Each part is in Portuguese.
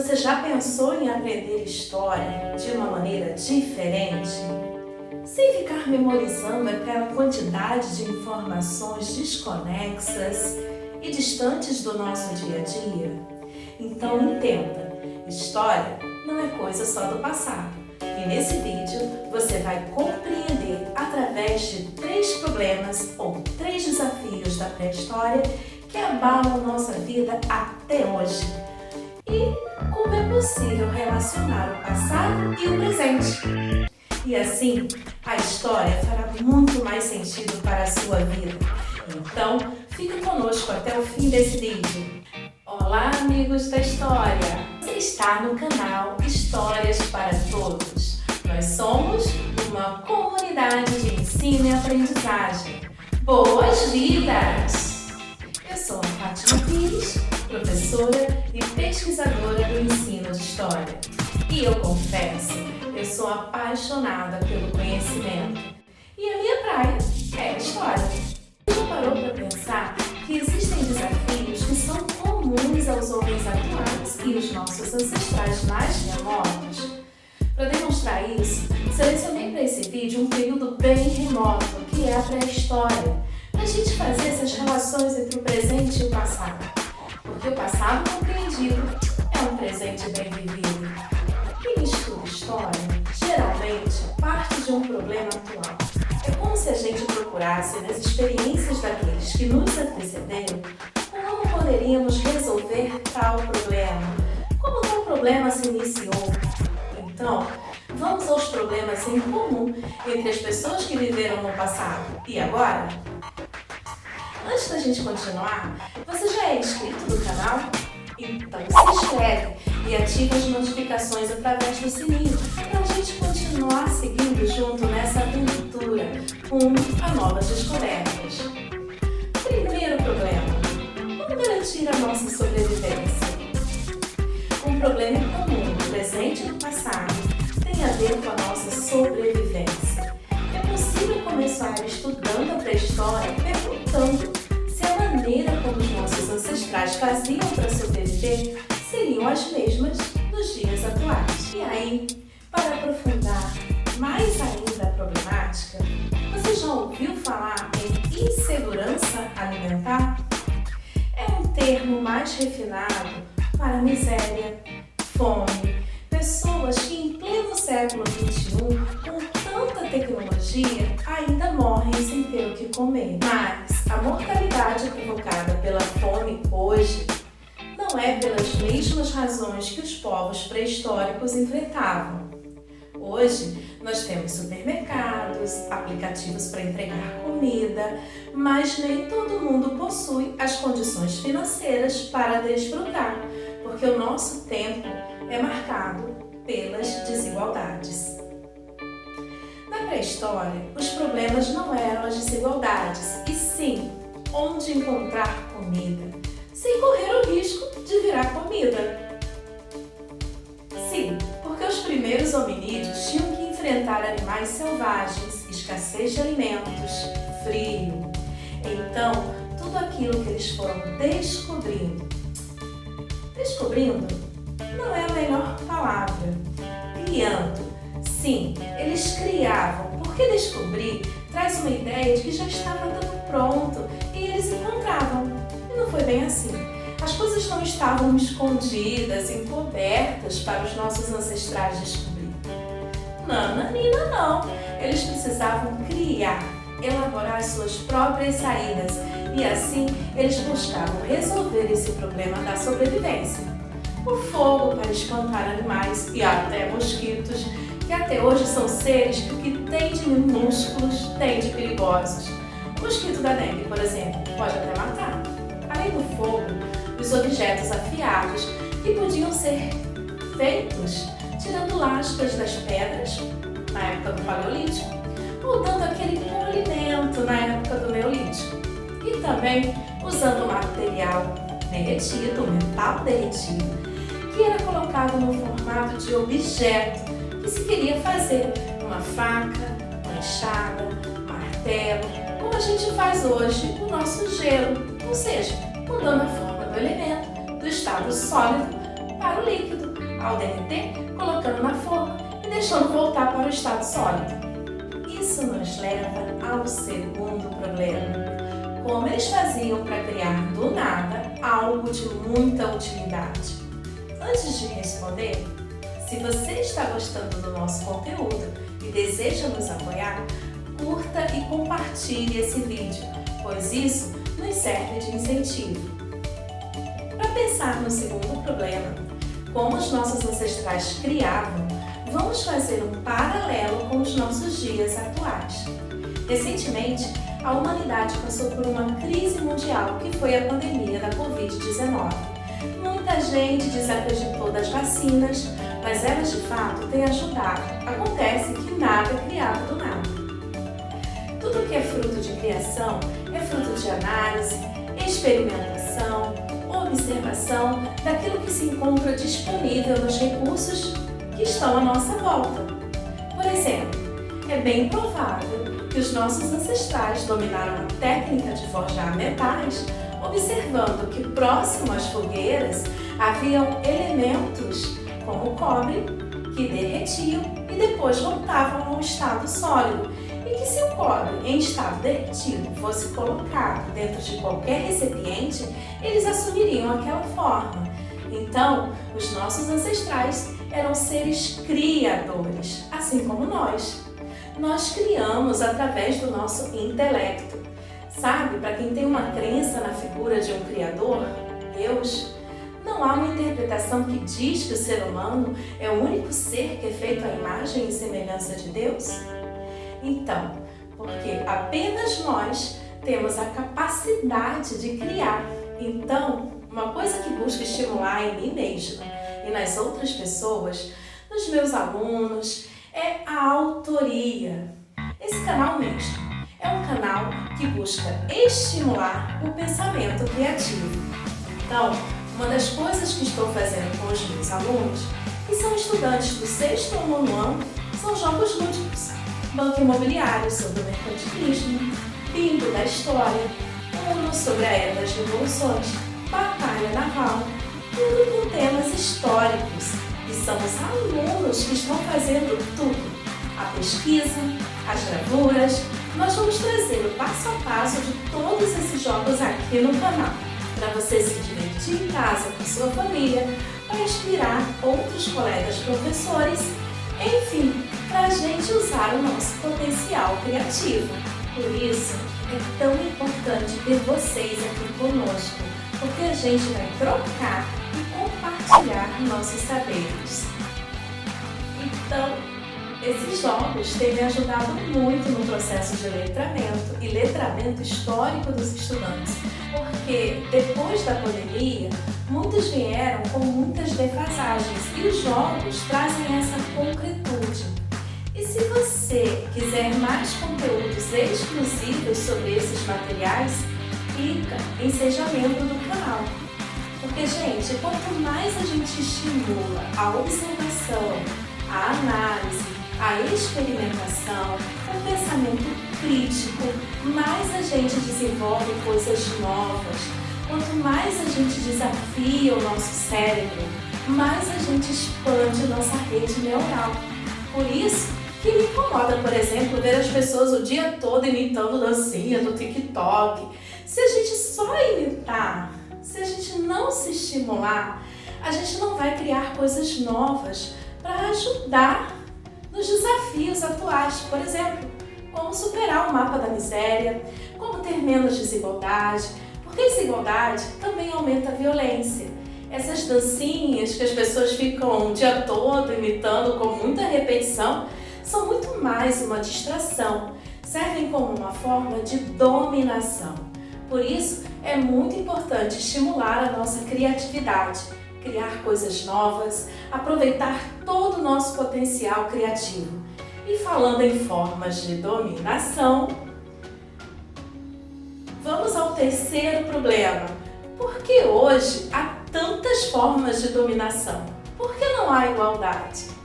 Você já pensou em aprender história de uma maneira diferente? Sem ficar memorizando aquela quantidade de informações desconexas e distantes do nosso dia a dia? Então entenda, história não é coisa só do passado. E nesse vídeo você vai compreender através de 3 problemas ou 3 desafios da pré-história que abalam nossa vida até hoje. E como é possível relacionar o passado e o presente. E assim, a história fará muito mais sentido para a sua vida. Então, fique conosco até o fim desse vídeo. Olá, amigos da história! Você está no canal Histórias para Todos. Nós somos uma comunidade de ensino e aprendizagem. Boas-vindas! Eu sou a Fátima Pires, professora e pesquisadora do ensino de história. E eu confesso, eu sou apaixonada pelo conhecimento. E a minha praia é a história. Já parou para pensar que existem desafios que são comuns aos homens atuais e os nossos ancestrais mais remotos? Para demonstrar isso, selecionei para esse vídeo um período bem remoto, que é a pré-história, para a gente fazer essas relações entre o presente e o passado. Porque o passado compreendido é um presente bem vivido. Quem estuda história, geralmente, parte de um problema atual. É como se a gente procurasse nas experiências daqueles que nos antecederam como poderíamos resolver tal problema, como tal problema se iniciou. Então, vamos aos problemas em comum entre as pessoas que viveram no passado e agora? Antes da gente continuar, você já é inscrito no canal? Então se inscreve e ativa as notificações através do sininho para a gente continuar seguindo junto nessa aventura rumo a novas descobertas. Primeiro problema: como garantir a nossa sobrevivência? Um problema comum no presente e no passado tem a ver com a nossa sobrevivência. É possível começar estudando a pré-história perguntando se a maneira como os nossos ancestrais faziam para sobreviver seriam as mesmas nos dias atuais. E aí, para aprofundar mais ainda a problemática, você já ouviu falar em insegurança alimentar? É um termo mais refinado para miséria, fome, pessoas que em pleno século XXI, com tanta tecnologia, ainda morrem sem ter o que comer. Mas a mortalidade provocada pela fome hoje não é pelas mesmas razões que os povos pré-históricos enfrentavam. Hoje, nós temos supermercados, aplicativos para entregar comida, mas nem todo mundo possui as condições financeiras para desfrutar, porque o nosso tempo é marcado pelas desigualdades. Na pré-história, os problemas não eram as desigualdades, e sim onde encontrar comida, sem correr o risco de virar comida. Sim, porque os primeiros hominídeos tinham que enfrentar animais selvagens, escassez de alimentos, frio. Então, tudo aquilo que eles foram descobrindo não é a melhor palavra, criando. Sim, eles criavam, porque descobrir traz uma ideia de que já estava tudo pronto e eles encontravam. E não foi bem assim. As coisas não estavam escondidas, encobertas para os nossos ancestrais descobrir. Nananina, não. Eles precisavam criar, elaborar suas próprias saídas e assim eles buscavam resolver esse problema da sobrevivência. O fogo para espantar animais e até mosquitos, que até hoje são seres que o que tem de minúsculos tem de perigosos. O mosquito da dengue, por exemplo, pode até matar. Além do fogo, os objetos afiados que podiam ser feitos tirando lascas das pedras na época do Paleolítico ou dando aquele polimento na época do Neolítico. E também usando material derretido, metal derretido, que era colocado no formato de objeto que se queria fazer uma faca, uma enxada, martelo, como a gente faz hoje o nosso gelo, ou seja, mudando a forma do elemento do estado sólido para o líquido. ao derreter, colocando na forma e deixando voltar para o estado sólido. Isso nos leva ao segundo problema. Como eles faziam para criar do nada algo de muita utilidade? Antes de responder, se você está gostando do nosso conteúdo e deseja nos apoiar, curta e compartilhe esse vídeo, pois isso nos serve de incentivo. Para pensar no segundo problema, como os nossos ancestrais criavam, vamos fazer um paralelo com os nossos dias atuais. Recentemente, a humanidade passou por uma crise mundial que foi a pandemia da Covid-19. Muita gente desacreditou das vacinas, mas elas de fato têm ajudado. Acontece que nada é criado do nada. Tudo que é fruto de criação é fruto de análise, experimentação, observação daquilo que se encontra disponível nos recursos que estão à nossa volta. Por exemplo, é bem provável que os nossos ancestrais dominaram a técnica de forjar metais, observando que próximo às fogueiras haviam elementos como o cobre que derretiam e depois voltavam ao estado sólido, e que se o cobre em estado derretido fosse colocado dentro de qualquer recipiente, eles assumiriam aquela forma. Então, os nossos ancestrais eram seres criadores, assim como nós. Nós criamos através do nosso intelecto. Sabe, para quem tem uma crença na figura de um criador, Deus, não há uma interpretação que diz que o ser humano é o único ser que é feito à imagem e semelhança de Deus? Então, porque apenas nós temos a capacidade de criar. Então, uma coisa que busco estimular em mim mesma e nas outras pessoas, nos meus alunos, é a autoria. Esse canal mesmo é um canal que busca estimular o pensamento criativo. Então, uma das coisas que estou fazendo com os meus alunos, que são estudantes do 6º ou 9º ano, são jogos lúdicos. Banco imobiliário sobre o mercantilismo, bingo da história, Uno sobre a era das revoluções, batalha naval, tudo com temas históricos. E são os alunos que estão fazendo tudo. A pesquisa, as gravuras, nós vamos trazer o passo a passo de todos esses jogos aqui no canal, para você se divertir em casa com sua família, para inspirar outros colegas professores, enfim, para a gente usar o nosso potencial criativo. Por isso, é tão importante ter vocês aqui conosco, porque a gente vai trocar e compartilhar nossos saberes. Então, esses jogos têm me ajudado muito no processo de letramento e letramento histórico dos estudantes, porque depois da pandemia, muitos vieram com muitas defasagens e os jogos trazem essa concretude. E se você quiser mais conteúdos exclusivos sobre esses materiais, clica em Seja Membro do canal. Porque, gente, quanto mais a gente estimula a observação, a análise, a experimentação, o pensamento crítico, mais a gente desenvolve coisas novas. Quanto mais a gente desafia o nosso cérebro, mais a gente expande nossa rede neural. Por isso que me incomoda, por exemplo, ver as pessoas o dia todo imitando dancinha do TikTok. Se a gente só imitar, se a gente não se estimular, a gente não vai criar coisas novas para ajudar nos desafios atuais. Por exemplo, como superar o mapa da miséria, como ter menos desigualdade, porque desigualdade também aumenta a violência. Essas dancinhas que as pessoas ficam o dia todo imitando com muita repetição são muito mais uma distração, servem como uma forma de dominação. Por isso, é muito importante estimular a nossa criatividade, criar coisas novas, aproveitar todo o nosso potencial criativo. E falando em formas de dominação, vamos ao terceiro problema. Por que hoje há tantas formas de dominação? Por que não há igualdade?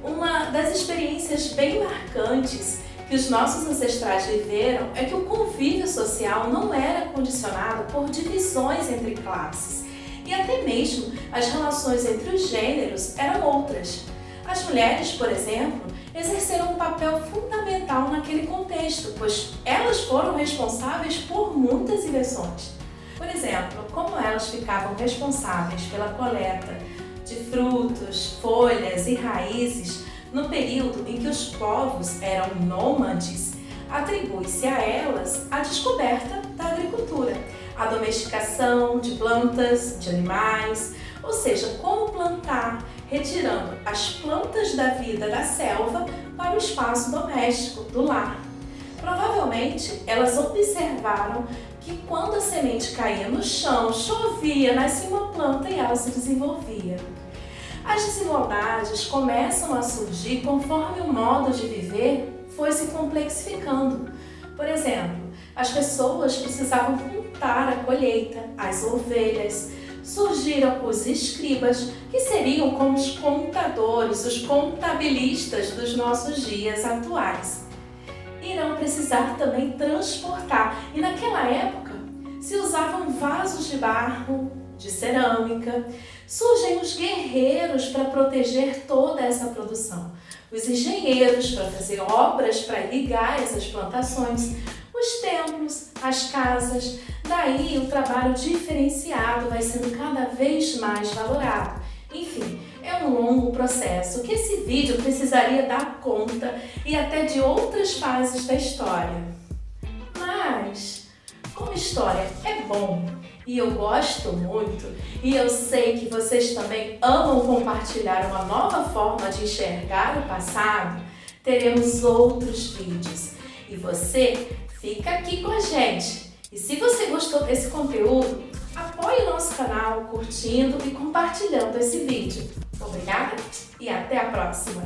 Uma das experiências bem marcantes que os nossos ancestrais viveram é que o convívio social não era condicionado por divisões entre classes, e até mesmo as relações entre os gêneros eram outras. As mulheres, por exemplo, exerceram um papel fundamental naquele contexto, pois elas foram responsáveis por muitas invenções. Por exemplo, como elas ficavam responsáveis pela coleta de frutos, folhas e raízes no período em que os povos eram nômades, atribui-se a elas a descoberta da agricultura, a domesticação de plantas, de animais, ou seja, como plantar, retirando as plantas da vida da selva para o espaço doméstico, do lar. Provavelmente, elas observaram que quando a semente caía no chão, chovia, nascia uma planta e ela se desenvolvia. As desigualdades começam a surgir conforme o modo de viver foi se complexificando. Por exemplo, as pessoas precisavam contar a colheita, as ovelhas. Surgiram os escribas, que seriam como os contadores, os contabilistas dos nossos dias atuais. Irão precisar também transportar, e naquela época se usavam vasos de barro, de cerâmica. Surgem os guerreiros para proteger toda essa produção, os engenheiros para fazer obras para irrigar essas plantações, os templos, as casas. Daí o trabalho diferenciado vai sendo cada vez mais valorado. Enfim, é um longo processo que esse vídeo precisaria dar conta e até de outras fases da história. Mas, como história é bom e eu gosto muito, e eu sei que vocês também amam compartilhar uma nova forma de enxergar o passado, teremos outros vídeos. E você fica aqui com a gente. E se você gostou desse conteúdo, apoie o nosso canal curtindo e compartilhando esse vídeo. Obrigada e até a próxima!